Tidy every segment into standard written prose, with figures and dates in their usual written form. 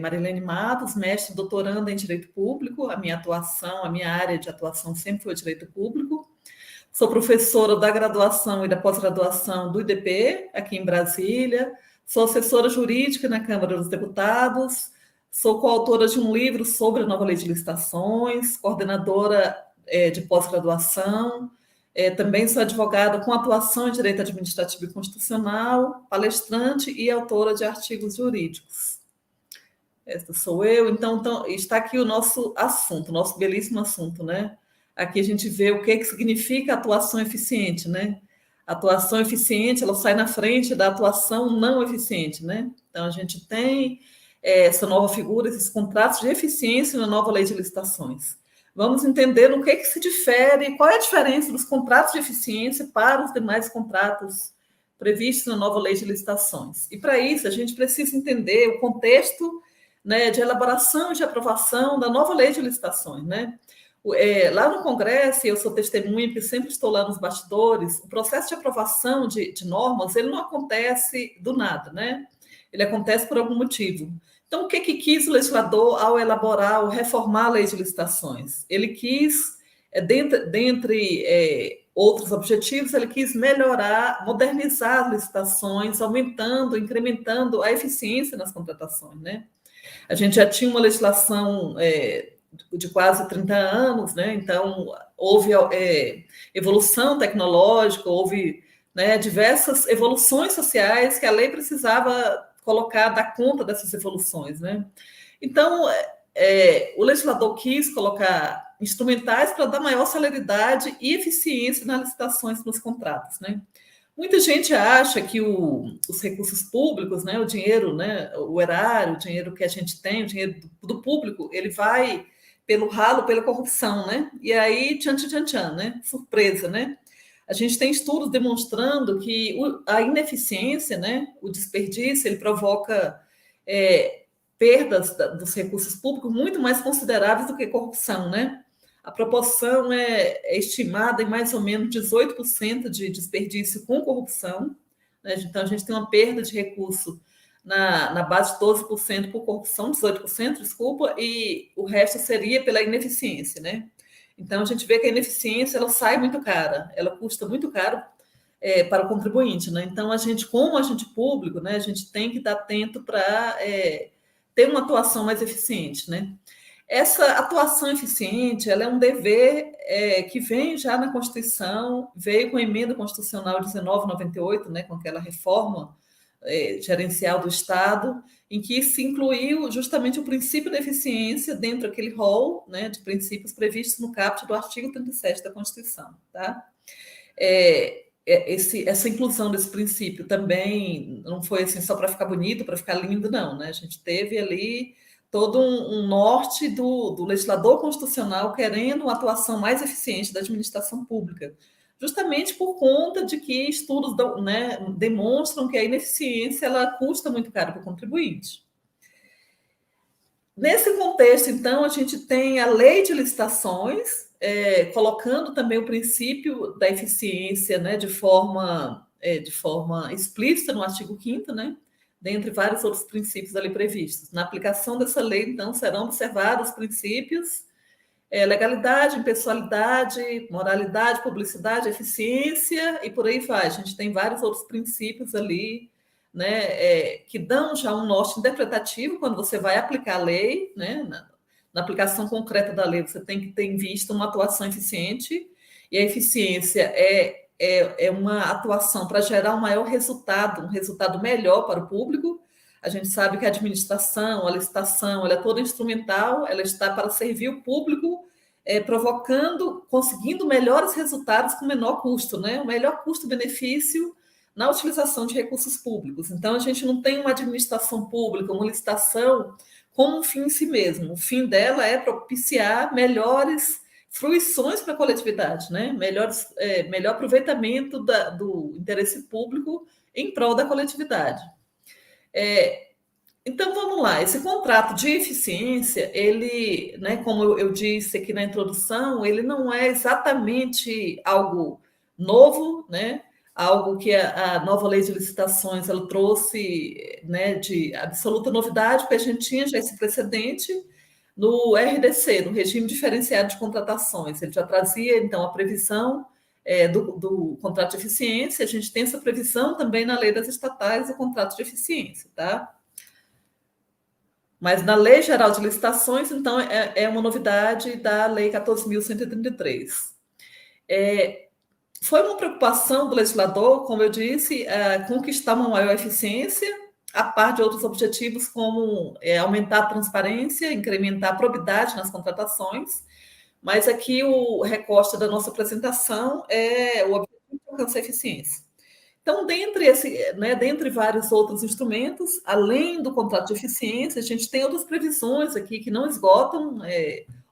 Marilene Matos, mestre e doutoranda em Direito Público. A minha área de atuação sempre foi Direito Público. Sou professora da graduação e da pós-graduação do IDP, aqui em Brasília. Sou assessora jurídica na Câmara dos Deputados. Sou coautora de um livro sobre a nova lei de licitações, coordenadora de pós-graduação. Também sou advogada com atuação em direito administrativo e constitucional, palestrante e autora de artigos jurídicos. Esta sou eu. Então, está aqui o nosso assunto, nosso belíssimo assunto, né? Aqui a gente vê o que significa atuação eficiente, né? A atuação eficiente, ela sai na frente da atuação não eficiente, né? Então, a gente tem essa nova figura, esses contratos de eficiência na nova lei de licitações. Vamos entender no que se difere, qual é a diferença dos contratos de eficiência para os demais contratos previstos na nova lei de licitações. E, para isso, a gente precisa entender o contexto, né, de elaboração e de aprovação da nova lei de licitações, né? Lá no Congresso, eu sou testemunha, porque sempre estou lá nos bastidores, o processo de aprovação de normas, ele não acontece do nada, né? Ele acontece por algum motivo. Então, o que quis o legislador ao elaborar, ao reformar a lei de licitações? Ele quis, dentre outros objetivos, ele quis melhorar, modernizar as licitações, aumentando, incrementando a eficiência nas contratações, né? A gente já tinha uma legislação de quase 30 anos, né? Então, houve evolução tecnológica, houve, né, diversas evoluções sociais que a lei precisava dar conta dessas evoluções, né? Então, o legislador quis colocar instrumentais para dar maior celeridade e eficiência nas licitações nos contratos, né? Muita gente acha que os recursos públicos, né, o dinheiro, né, o erário, o dinheiro que a gente tem, o dinheiro do público, ele vai pelo ralo, pela corrupção, né? E aí, tchan, tchan, tchan, né? Surpresa, né? A gente tem estudos demonstrando que a ineficiência, né, o desperdício, ele provoca perdas dos recursos públicos muito mais consideráveis do que corrupção, né? A proporção é estimada em mais ou menos 18% de desperdício com corrupção, né? Então, a gente tem uma perda de recurso na base de 12% por corrupção, 18%, desculpa, e o resto seria pela ineficiência, né? Então, a gente vê que a ineficiência, ela sai muito cara, ela custa muito caro para o contribuinte, né? Então, a gente, como agente público, né, a gente tem que estar atento para ter uma atuação mais eficiente, né? Essa atuação eficiente, ela é um dever que vem já na Constituição, veio com a emenda constitucional 1998, né, com aquela reforma gerencial do Estado, em que se incluiu justamente o princípio da eficiência dentro daquele rol, né, de princípios previstos no caput do artigo 37 da Constituição. Tá? Essa inclusão desse princípio também não foi assim só para ficar bonito, para ficar lindo, não. Né? A gente teve ali todo um norte do legislador constitucional querendo uma atuação mais eficiente da administração pública, justamente por conta de que estudos, né, demonstram que a ineficiência ela custa muito caro para o contribuinte. Nesse contexto, então, a gente tem a lei de licitações, colocando também o princípio da eficiência, né, de forma explícita no artigo 5º, né, dentre vários outros princípios ali previstos. Na aplicação dessa lei, então, serão observados os princípios legalidade, impessoalidade, moralidade, publicidade, eficiência e por aí vai. A gente tem vários outros princípios ali, né, que dão já um norte interpretativo quando você vai aplicar a lei, né, na aplicação concreta da lei, você tem que ter em vista uma atuação eficiente, e a eficiência é uma atuação para gerar um maior resultado, um resultado melhor para o público. A gente sabe que a administração, a licitação, ela é toda instrumental, ela está para servir o público, conseguindo melhores resultados com menor custo, né? O melhor custo-benefício na utilização de recursos públicos. Então, a gente não tem uma administração pública, uma licitação como um fim em si mesmo. O fim dela é propiciar melhores fruições para a coletividade, né? Melhor aproveitamento do interesse público em prol da coletividade. Então, vamos lá. Esse contrato de eficiência, ele, né, como eu disse aqui na introdução, ele não é exatamente algo novo, né? algo que a nova lei de licitações ela trouxe, né, de absoluta novidade, porque a gente tinha já esse precedente no RDC, no regime diferenciado de contratações. Ele já trazia, então, a previsão do contrato de eficiência, a gente tem essa previsão também na lei das estatais do contrato de eficiência, tá? Mas na Lei Geral de Licitações, então, é uma novidade da Lei 14.133. Foi uma preocupação do legislador, como eu disse, conquistar uma maior eficiência, a par de outros objetivos, como aumentar a transparência, incrementar a probidade nas contratações, mas aqui o recorte da nossa apresentação é o objetivo de alcançar a eficiência. Então, dentre vários outros instrumentos, além do contrato de eficiência, a gente tem outras previsões aqui que não esgotam,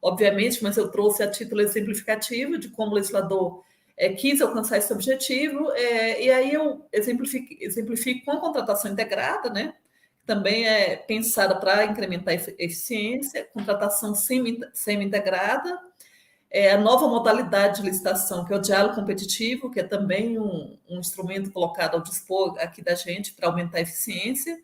obviamente, mas eu trouxe a título exemplificativo de como o legislador quis alcançar esse objetivo, e aí eu exemplifico com a contratação integrada, né? Também é pensada para incrementar a eficiência, contratação semi-integrada, a nova modalidade de licitação, que é o diálogo competitivo, que é também um instrumento colocado ao dispor aqui da gente para aumentar a eficiência,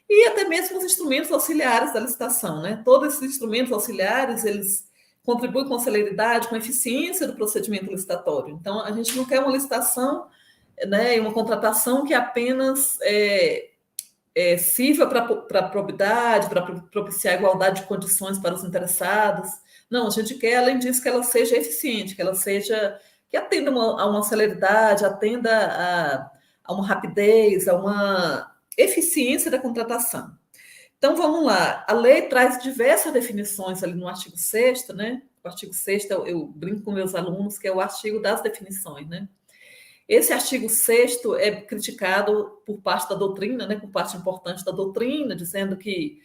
e até mesmo os instrumentos auxiliares da licitação, né? Todos esses instrumentos auxiliares, eles contribuem com celeridade, com eficiência do procedimento licitatório. Então, a gente não quer uma licitação, né, uma contratação que apenas sirva para a probidade, para propiciar a igualdade de condições para os interessados. Não, a gente quer, além disso, que ela seja eficiente, que atenda a uma celeridade, atenda a uma rapidez, a uma eficiência da contratação. Então, vamos lá. A lei traz diversas definições ali no artigo 6º, né? O artigo 6º, eu brinco com meus alunos, que é o artigo das definições, né? Esse artigo 6º é criticado por parte da doutrina, né? Por parte importante da doutrina, dizendo que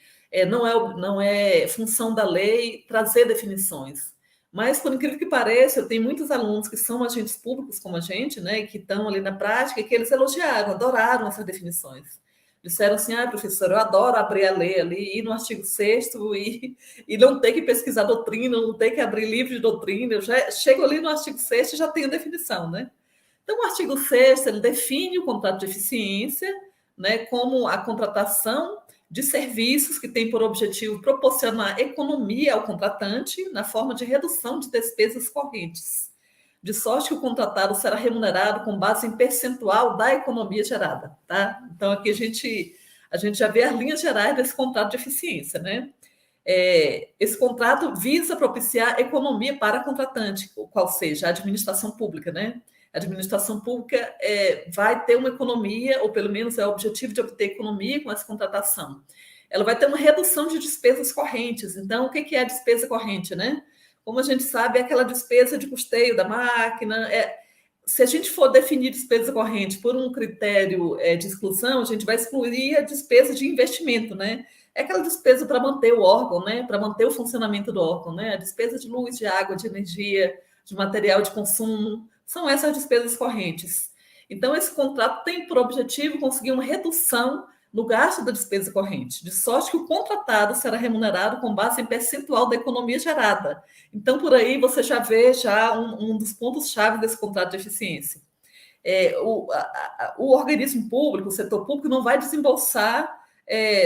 não é função da lei trazer definições. Mas, por incrível que pareça, eu tenho muitos alunos que são agentes públicos como a gente, né? E que estão ali na prática, e que eles elogiaram, adoraram essas definições. Disseram assim, professor, eu adoro abrir a lei ali, ir no artigo 6º e não ter que pesquisar doutrina, não ter que abrir livro de doutrina, eu já chego ali no artigo 6º e já tenho a definição, né? Então, o artigo 6º, ele define o contrato de eficiência, né, como a contratação de serviços que tem por objetivo proporcionar economia ao contratante na forma de redução de despesas correntes, de sorte que o contratado será remunerado com base em percentual da economia gerada, tá? Então, aqui a gente já vê as linhas gerais desse contrato de eficiência, né? Esse contrato visa propiciar economia para a contratante, qual seja a administração pública, né? A administração pública vai ter uma economia, ou pelo menos é o objetivo de obter economia com essa contratação. Ela vai ter uma redução de despesas correntes. Então, o que é a despesa corrente, né? Como a gente sabe, é aquela despesa de custeio da máquina. Se a gente for definir despesa corrente por um critério de exclusão, a gente vai excluir a despesa de investimento, né? É aquela despesa para manter o órgão, né? Para manter o funcionamento do órgão, né? A despesa de luz, de água, de energia, de material de consumo, são essas despesas correntes. Então, esse contrato tem por objetivo conseguir uma redução no gasto da despesa corrente, de sorte que o contratado será remunerado com base em percentual da economia gerada. Então, por aí você já vê um dos pontos-chave desse contrato de eficiência. O organismo público, o setor público, não vai desembolsar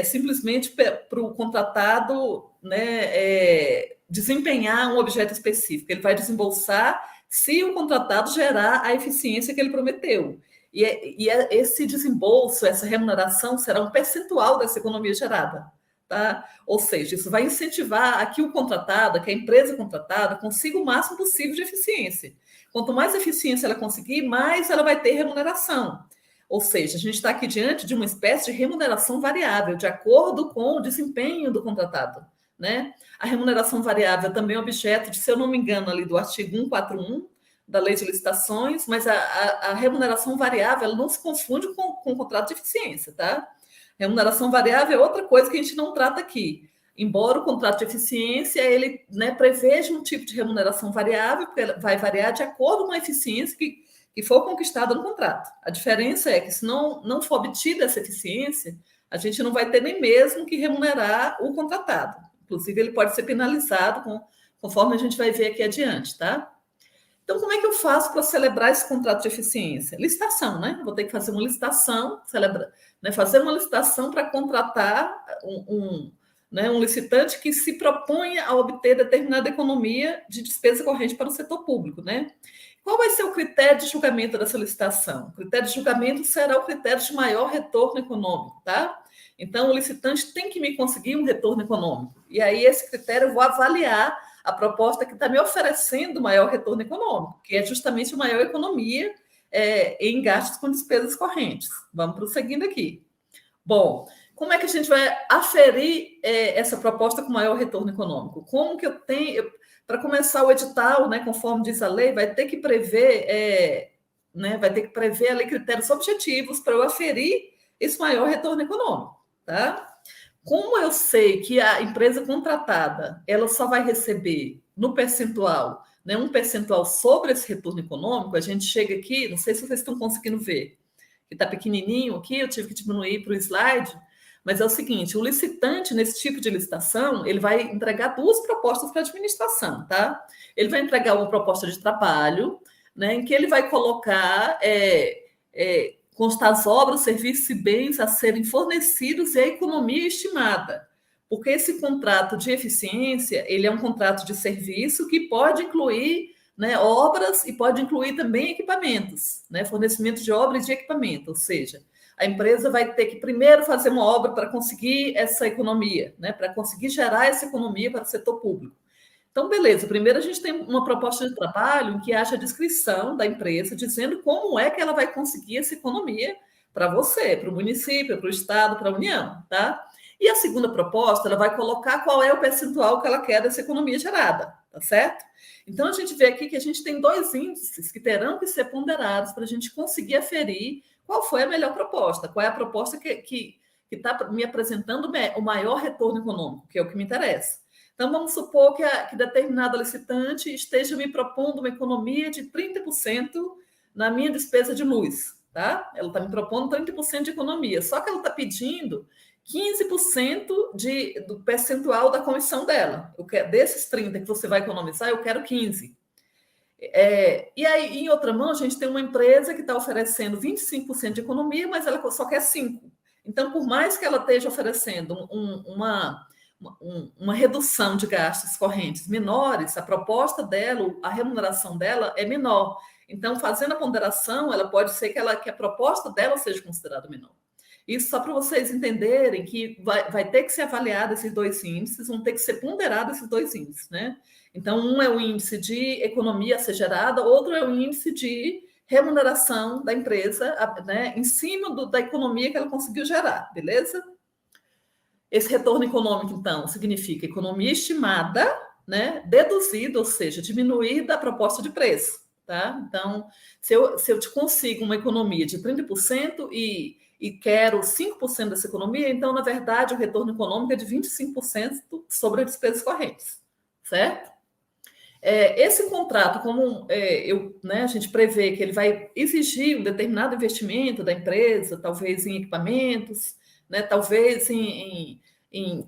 simplesmente para o contratado, né, desempenhar um objeto específico. Ele vai desembolsar se o contratado gerar a eficiência que ele prometeu. Esse desembolso, essa remuneração, será um percentual dessa economia gerada. Tá? Ou seja, isso vai incentivar a que o contratado, que a empresa contratada, consiga o máximo possível de eficiência. Quanto mais eficiência ela conseguir, mais ela vai ter remuneração. Ou seja, a gente está aqui diante de uma espécie de remuneração variável, de acordo com o desempenho do contratado. Né? A remuneração variável também é objeto de, se eu não me engano, ali do artigo 141 da Lei de Licitações, mas a remuneração variável ela não se confunde com o contrato de eficiência, tá? Remuneração variável é outra coisa que a gente não trata aqui. Embora o contrato de eficiência ele, né, preveja um tipo de remuneração variável, porque ela vai variar de acordo com a eficiência que for conquistada no contrato. A diferença é que, se não for obtida essa eficiência, a gente não vai ter nem mesmo que remunerar o contratado. Inclusive, ele pode ser penalizado conforme a gente vai ver aqui adiante, tá? Então, como é que eu faço para celebrar esse contrato de eficiência? Licitação, né? Vou ter que fazer uma licitação, fazer uma licitação para contratar um licitante que se proponha a obter determinada economia de despesa corrente para o setor público, né? Qual vai ser o critério de julgamento dessa licitação? O critério de julgamento será o critério de maior retorno econômico, tá? Então, o licitante tem que me conseguir um retorno econômico. E aí, esse critério, eu vou avaliar a proposta que está me oferecendo maior retorno econômico, que é justamente maior economia em gastos com despesas correntes. Vamos prosseguindo aqui. Bom, como é que a gente vai aferir essa proposta com maior retorno econômico? Como que eu tenho... Para começar o edital, né, conforme diz a lei, vai ter que prever, ali critérios objetivos para eu aferir esse maior retorno econômico, tá? Como eu sei que a empresa contratada ela só vai receber no percentual, né, um percentual sobre esse retorno econômico, a gente chega aqui, não sei se vocês estão conseguindo ver, que está pequenininho aqui, eu tive que diminuir para o slide, mas é o seguinte, o licitante, nesse tipo de licitação, ele vai entregar duas propostas para a administração, tá? Ele vai entregar uma proposta de trabalho, né, em que ele vai colocar... constar as obras, serviços e bens a serem fornecidos e a economia estimada. Porque esse contrato de eficiência, ele é um contrato de serviço que pode incluir, né, obras e pode incluir também equipamentos, né, fornecimento de obras e de equipamento, ou seja, a empresa vai ter que primeiro fazer uma obra para conseguir essa economia, né, para conseguir gerar essa economia para o setor público. Então, beleza. Primeiro, a gente tem uma proposta de trabalho em que haja a descrição da empresa, dizendo como é que ela vai conseguir essa economia para você, para o município, para o Estado, para a União, tá? E a segunda proposta, ela vai colocar qual é o percentual que ela quer dessa economia gerada, tá certo? Então, a gente vê aqui que a gente tem dois índices que terão que ser ponderados para a gente conseguir aferir qual foi a melhor proposta, qual é a proposta que está me apresentando o maior retorno econômico, que é o que me interessa. Então, vamos supor que determinada licitante esteja me propondo uma economia de 30% na minha despesa de luz, tá? Ela está me propondo 30% de economia, só que ela está pedindo 15% do percentual da comissão dela. Desses 30% que você vai economizar, eu quero 15%. E aí, em outra mão, a gente tem uma empresa que está oferecendo 25% de economia, mas ela só quer 5%. Então, por mais que ela esteja oferecendo uma redução de gastos correntes menores, a proposta dela, a remuneração dela é menor. Então, fazendo a ponderação, ela pode ser que a proposta dela seja considerada menor. Isso só para vocês entenderem que vai ter que ser avaliado esses dois índices, vão ter que ser ponderados esses dois índices, né? Então, um é o índice de economia a ser gerada, outro é o índice de remuneração da empresa, né, em cima da economia que ela conseguiu gerar, beleza? Esse retorno econômico, então, significa economia estimada, né, deduzida, ou seja, diminuída da proposta de preço, tá? Então, se eu te consigo uma economia de 30% e quero 5% dessa economia, então, na verdade, o retorno econômico é de 25% sobre as despesas correntes, certo? Esse contrato, como a gente prevê que ele vai exigir um determinado investimento da empresa, talvez em equipamentos, né, talvez em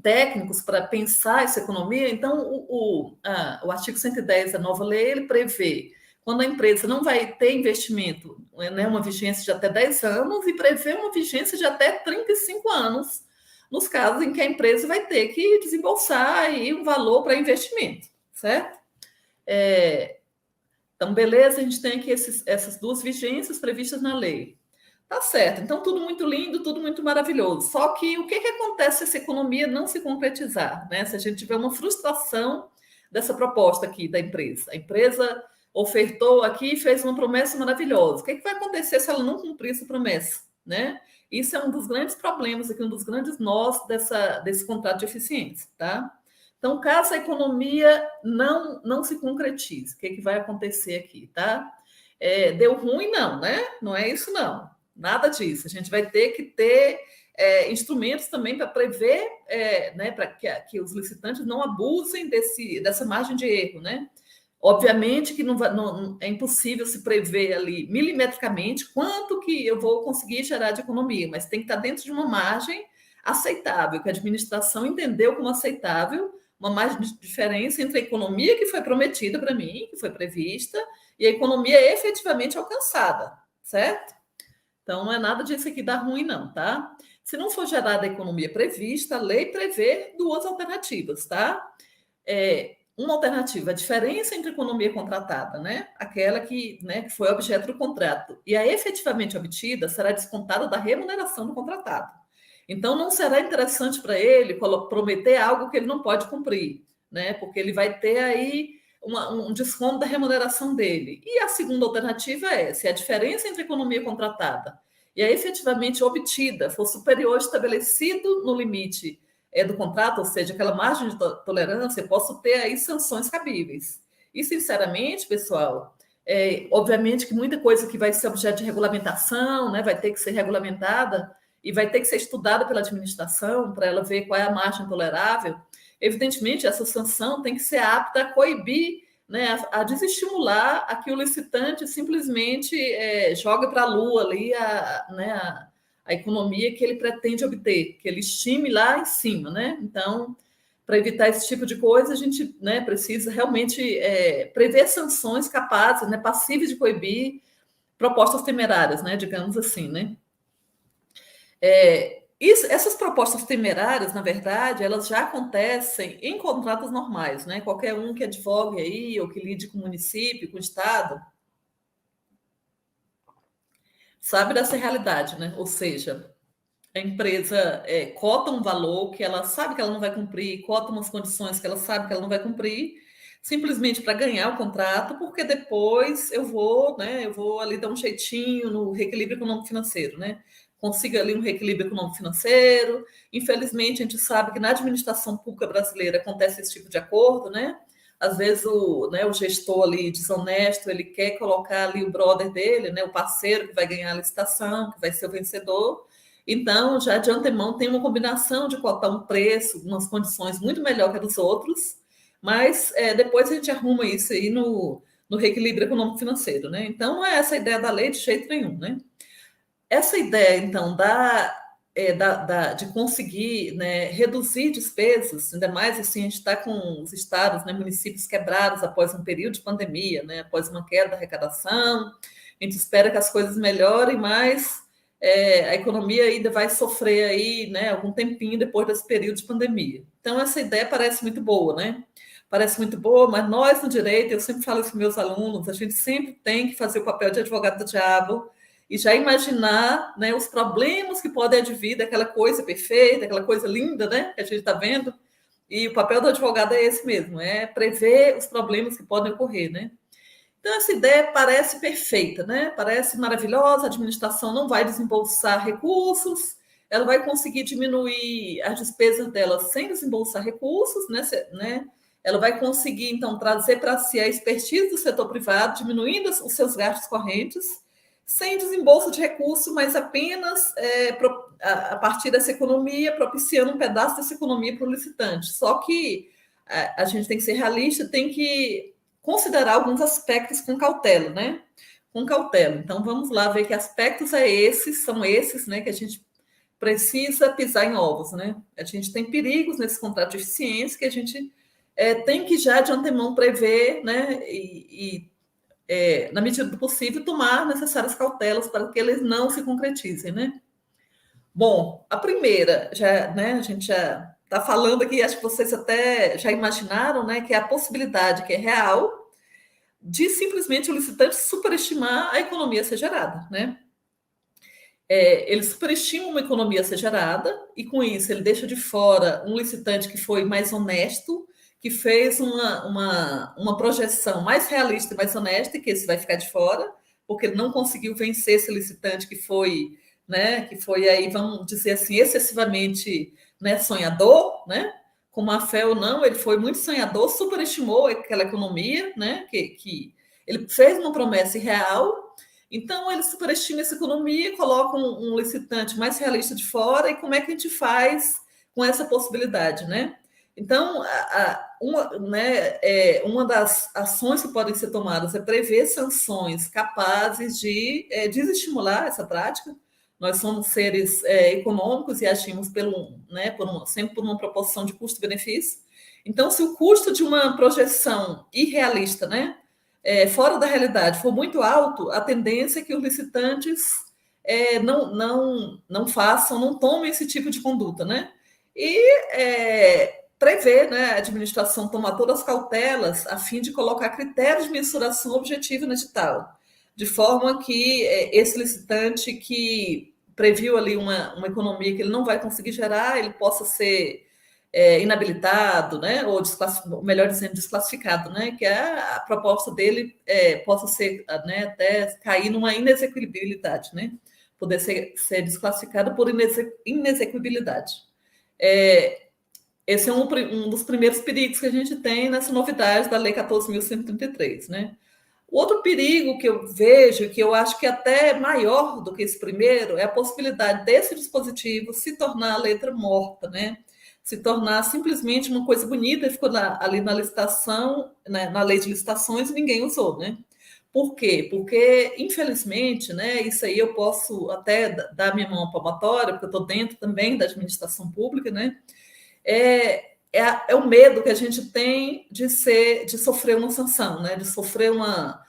técnicos para pensar essa economia. Então, o artigo 110 da nova lei, ele prevê quando a empresa não vai ter investimento, né, uma vigência de até 10 anos e prevê uma vigência de até 35 anos, nos casos em que a empresa vai ter que desembolsar aí um valor para investimento, certo? Então, beleza, a gente tem aqui essas duas vigências previstas na lei. Tá certo, então tudo muito lindo, tudo muito maravilhoso. Só que o que acontece se essa economia não se concretizar, né? Se a gente tiver uma frustração dessa proposta aqui da empresa. A empresa ofertou aqui e fez uma promessa maravilhosa. O que vai acontecer se ela não cumprir essa promessa, né? Isso é um dos grandes problemas aqui, um dos grandes nós desse contrato de eficiência, tá? Então, caso a economia não se concretize, o que vai acontecer aqui, tá? Deu ruim, não, né? Não é isso, não. Nada disso. A gente vai ter que ter instrumentos também para prever, né, para que os licitantes não abusem dessa margem de erro, né? Obviamente que não é impossível se prever ali milimetricamente quanto que eu vou conseguir gerar de economia, mas tem que estar dentro de uma margem aceitável, que a administração entendeu como aceitável, uma margem de diferença entre a economia que foi prometida para mim, que foi prevista, e a economia é efetivamente alcançada, certo? Então, não é nada disso aqui dar ruim, não, tá? Se não for gerada a economia prevista, a lei prevê duas alternativas, tá? Uma alternativa, a diferença entre economia contratada, né? Aquela que foi objeto do contrato, e a efetivamente obtida será descontada da remuneração do contratado. Então, não será interessante para ele prometer algo que ele não pode cumprir, né? Porque ele vai ter aí um desconto da remuneração dele. E a segunda alternativa é, se a diferença entre a economia contratada e a efetivamente obtida for superior ao estabelecido no limite do contrato, ou seja, aquela margem de tolerância, eu posso ter aí sanções cabíveis. E, sinceramente, pessoal, obviamente que muita coisa que vai ser objeto de regulamentação, né, vai ter que ser regulamentada e vai ter que ser estudada pela administração para ela ver qual é a margem tolerável. Evidentemente, essa sanção tem que ser apta a coibir, né, a desestimular a que o licitante simplesmente jogue para a lua ali a economia que ele pretende obter, que ele estime lá em cima, né? Então, para evitar esse tipo de coisa, a gente, né, precisa realmente prever sanções capazes, né, passíveis de coibir propostas temerárias, né, digamos assim, né? Essas propostas temerárias, na verdade, elas já acontecem em contratos normais, né? Qualquer um que advogue aí ou que lide com o município, com o estado, sabe dessa realidade, né? Ou seja, a empresa cota um valor que ela sabe que ela não vai cumprir, cota umas condições que ela sabe que ela não vai cumprir, simplesmente para ganhar o contrato, porque depois eu vou ali dar um jeitinho no reequilíbrio econômico-financeiro, né? Consiga ali um reequilíbrio econômico-financeiro. Infelizmente, a gente sabe que na administração pública brasileira acontece esse tipo de acordo, né? Às vezes o gestor ali desonesto, ele quer colocar ali o brother dele, né? O parceiro que vai ganhar a licitação, que vai ser o vencedor. Então, já de antemão, tem uma combinação de cotar um preço, umas condições muito melhor que a dos outros, mas depois a gente arruma isso aí no reequilíbrio econômico-financeiro, né? Então, não é essa a ideia da lei de jeito nenhum, né? Essa ideia, então, de conseguir, né, reduzir despesas, ainda mais assim, a gente está com os estados, né, municípios quebrados após um período de pandemia, né, após uma queda da arrecadação, a gente espera que as coisas melhorem, mas a economia ainda vai sofrer aí, né, algum tempinho depois desse período de pandemia. Então, essa ideia parece muito boa, né? Parece muito boa, mas nós no direito, eu sempre falo isso com meus alunos, a gente sempre tem que fazer o papel de advogado do diabo e já imaginar, né, os problemas que podem advir daquela coisa perfeita, aquela coisa linda, né, que a gente está vendo. E o papel do advogado é esse mesmo, é prever os problemas que podem ocorrer, né? Então, essa ideia parece perfeita, né? Parece maravilhosa, a administração não vai desembolsar recursos, ela vai conseguir diminuir as despesas dela sem desembolsar recursos, né? Ela vai conseguir, então, trazer para si a expertise do setor privado, diminuindo os seus gastos correntes, sem desembolso de recursos, mas apenas a partir dessa economia, propiciando um pedaço dessa economia para o licitante. Só que a gente tem que ser realista, tem que considerar alguns aspectos com cautela, né? Com cautela. Então, vamos lá ver que aspectos são esses, né, que a gente precisa pisar em ovos, né? A gente tem perigos nesse contrato de eficiência que a gente tem que já de antemão prever, né, na medida do possível, tomar necessárias cautelas para que eles não se concretizem, né? Bom, a primeira, né, a gente já está falando aqui, acho que vocês até já imaginaram, né, que é a possibilidade que é real de simplesmente o licitante superestimar a economia a ser gerada, né? Ele superestima uma economia a ser gerada e, com isso, ele deixa de fora um licitante que foi mais honesto, que fez uma projeção mais realista e mais honesta, e que esse vai ficar de fora, porque ele não conseguiu vencer esse licitante que foi, né, aí, vamos dizer assim, excessivamente, né, sonhador, né? Com má fé ou não, ele foi muito sonhador, superestimou aquela economia, né? Que ele fez uma promessa irreal. Então, ele superestima essa economia, coloca um licitante mais realista de fora, e como é que a gente faz com essa possibilidade, né? Então, uma das ações que podem ser tomadas é prever sanções capazes de desestimular essa prática. Nós somos seres econômicos e agimos sempre por uma proporção de custo-benefício. Então, se o custo de uma projeção irrealista, né, fora da realidade for muito alto, a tendência é que os licitantes não façam, não tomem esse tipo de conduta, né? E prever, né, a administração tomar todas as cautelas a fim de colocar critérios de mensuração objetiva no edital, de forma que esse licitante que previu ali uma economia que ele não vai conseguir gerar, ele possa ser inabilitado, né, ou melhor dizendo, desclassificado, né, que a proposta dele possa ser, né, até cair numa inexequibilidade, né, poder ser desclassificado por inexequibilidade. Esse é um dos primeiros perigos que a gente tem nessa novidade da Lei 14.133, né? O outro perigo que eu vejo, que eu acho que é até maior do que esse primeiro, é a possibilidade desse dispositivo se tornar a letra morta, né? Se tornar simplesmente uma coisa bonita e ficou ali na licitação, né, na lei de licitações, e ninguém usou, né? Por quê? Porque, infelizmente, né, isso aí eu posso até dar minha mão palmatória, porque eu estou dentro também da administração pública, né? É o medo que a gente tem de sofrer uma sanção, né? De sofrer uma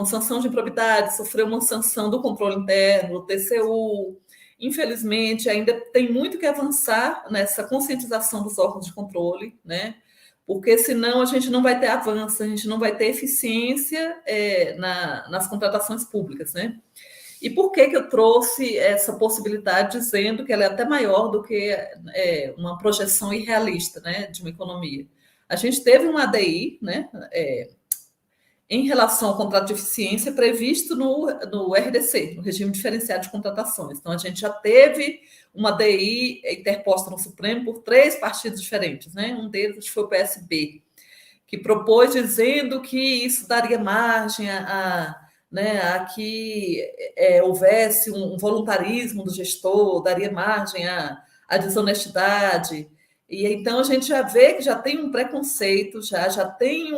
sanção de improbidade, sofrer uma sanção do controle interno, do TCU. Infelizmente, ainda tem muito que avançar nessa conscientização dos órgãos de controle, né? Porque senão a gente não vai ter avanço, a gente não vai ter eficiência nas contratações públicas, né? E por que eu trouxe essa possibilidade dizendo que ela é até maior do que uma projeção irrealista, né, de uma economia? A gente teve uma ADI, né, em relação ao contrato de eficiência previsto no RDC, no Regime Diferenciado de Contratações. Então, a gente já teve uma ADI interposta no Supremo por 3 partidos diferentes, né? Um deles foi o PSB, que propôs dizendo que isso daria margem a que houvesse um voluntarismo do gestor, daria margem à desonestidade. E então a gente já vê que já tem um preconceito, já tem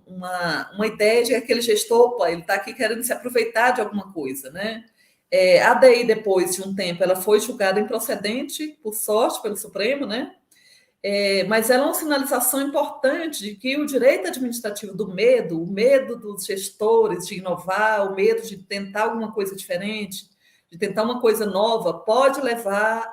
uma ideia de que aquele gestor, opa, ele está aqui querendo se aproveitar de alguma coisa, né? A DI, depois de um tempo, ela foi julgada improcedente, por sorte, pelo Supremo, né? Mas ela é uma sinalização importante de que o direito administrativo do medo, o medo dos gestores de inovar, o medo de tentar alguma coisa diferente, de tentar uma coisa nova, pode levar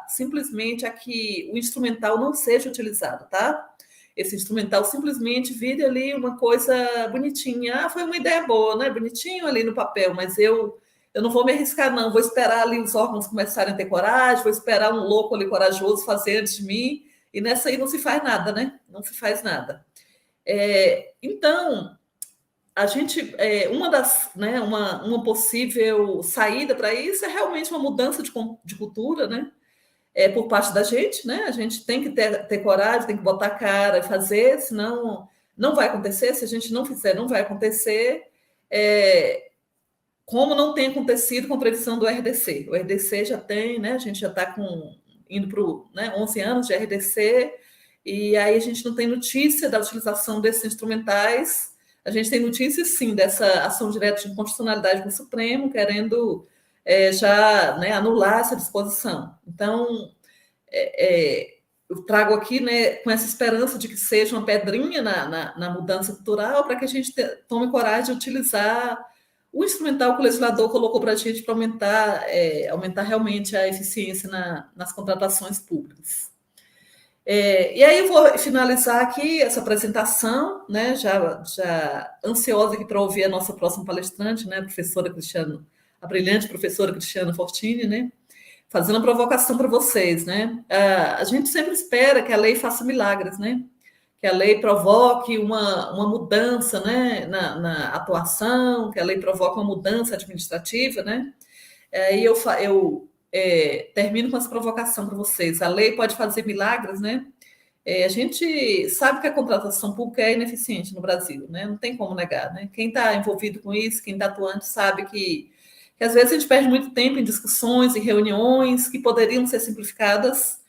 simplesmente a que o instrumental não seja utilizado, tá? Esse instrumental simplesmente vire ali uma coisa bonitinha. Foi uma ideia boa, né? Bonitinho ali no papel, mas eu não vou me arriscar, não. Vou esperar ali os órgãos começarem a ter coragem, vou esperar um louco ali corajoso fazer antes de mim. E nessa aí não se faz nada, né? Não se faz nada. Então, a gente, uma possível saída para isso é realmente uma mudança de cultura, né? Por parte da gente, né? A gente tem que ter coragem, tem que botar a cara e fazer, senão não vai acontecer. Se a gente não fizer, não vai acontecer. Como não tem acontecido com a previsão do RDC. O RDC já tem, né? A gente já está indo para 11 anos de RDC, e aí a gente não tem notícia da utilização desses instrumentais. A gente tem notícia, sim, dessa ação direta de inconstitucionalidade no Supremo, querendo já anular essa disposição. Então, eu trago aqui, né, com essa esperança de que seja uma pedrinha na mudança cultural, para que a gente tome coragem de utilizar o instrumental que o legislador colocou para a gente para aumentar realmente a eficiência nas contratações públicas. E aí eu vou finalizar aqui essa apresentação, né, já ansiosa aqui para ouvir a nossa próxima palestrante, né, a brilhante professora Cristiana Fortini, né, fazendo a provocação para vocês, né? A gente sempre espera que a lei faça milagres, né? Que a lei provoque uma mudança, né, na atuação, que a lei provoque uma mudança administrativa, né? E eu termino com essa provocação para vocês. A lei pode fazer milagres, né? A gente sabe que a contratação pública é ineficiente no Brasil, né? Não tem como negar, né? Quem está envolvido com isso, quem está atuante, sabe que às vezes a gente perde muito tempo em discussões, em reuniões que poderiam ser simplificadas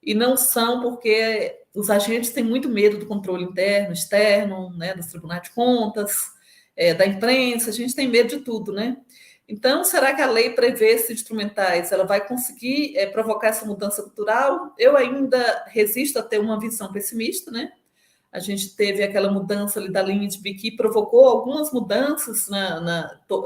e não são, porque os agentes têm muito medo do controle interno, externo, né, dos tribunais de contas, da imprensa, a gente tem medo de tudo, né? Então, será que a lei prevê esses instrumentais? Ela vai conseguir provocar essa mudança cultural? Eu ainda resisto a ter uma visão pessimista, né? a gente teve aquela mudança ali da Lindbe que provocou algumas mudanças,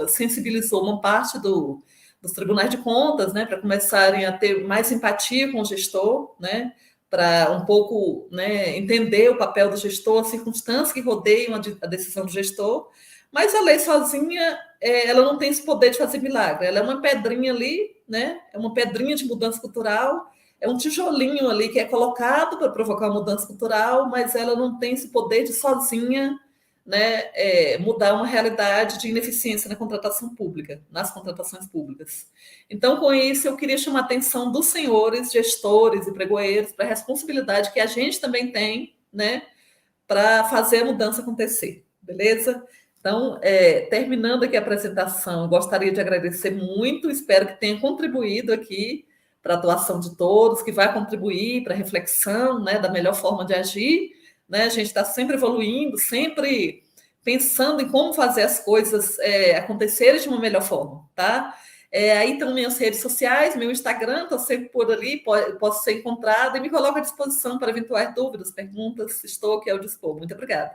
sensibilizou uma parte dos tribunais de contas, né, para começarem a ter mais simpatia com o gestor, né, para um pouco, né, entender o papel do gestor, as circunstâncias que rodeiam a decisão do gestor, mas a lei sozinha, ela não tem esse poder de fazer milagre, ela é uma pedrinha ali, né, é uma pedrinha de mudança cultural, é um tijolinho ali que é colocado para provocar uma mudança cultural, mas ela não tem esse poder de sozinha, né, mudar uma realidade de ineficiência na contratação pública, nas contratações públicas. Então, com isso, eu queria chamar a atenção dos senhores gestores e pregoeiros para a responsabilidade que a gente também tem, né, para fazer a mudança acontecer, beleza? Então, terminando aqui a apresentação, gostaria de agradecer muito, espero que tenha contribuído aqui para a atuação de todos, que vai contribuir para a reflexão, né, da melhor forma de agir, né? A gente está sempre evoluindo, sempre pensando em como fazer as coisas acontecerem de uma melhor forma, tá? Aí estão minhas redes sociais, meu Instagram, estou sempre por ali, posso ser encontrada e me coloco à disposição para eventuais dúvidas, perguntas, estou aqui ao dispor. Muito obrigada.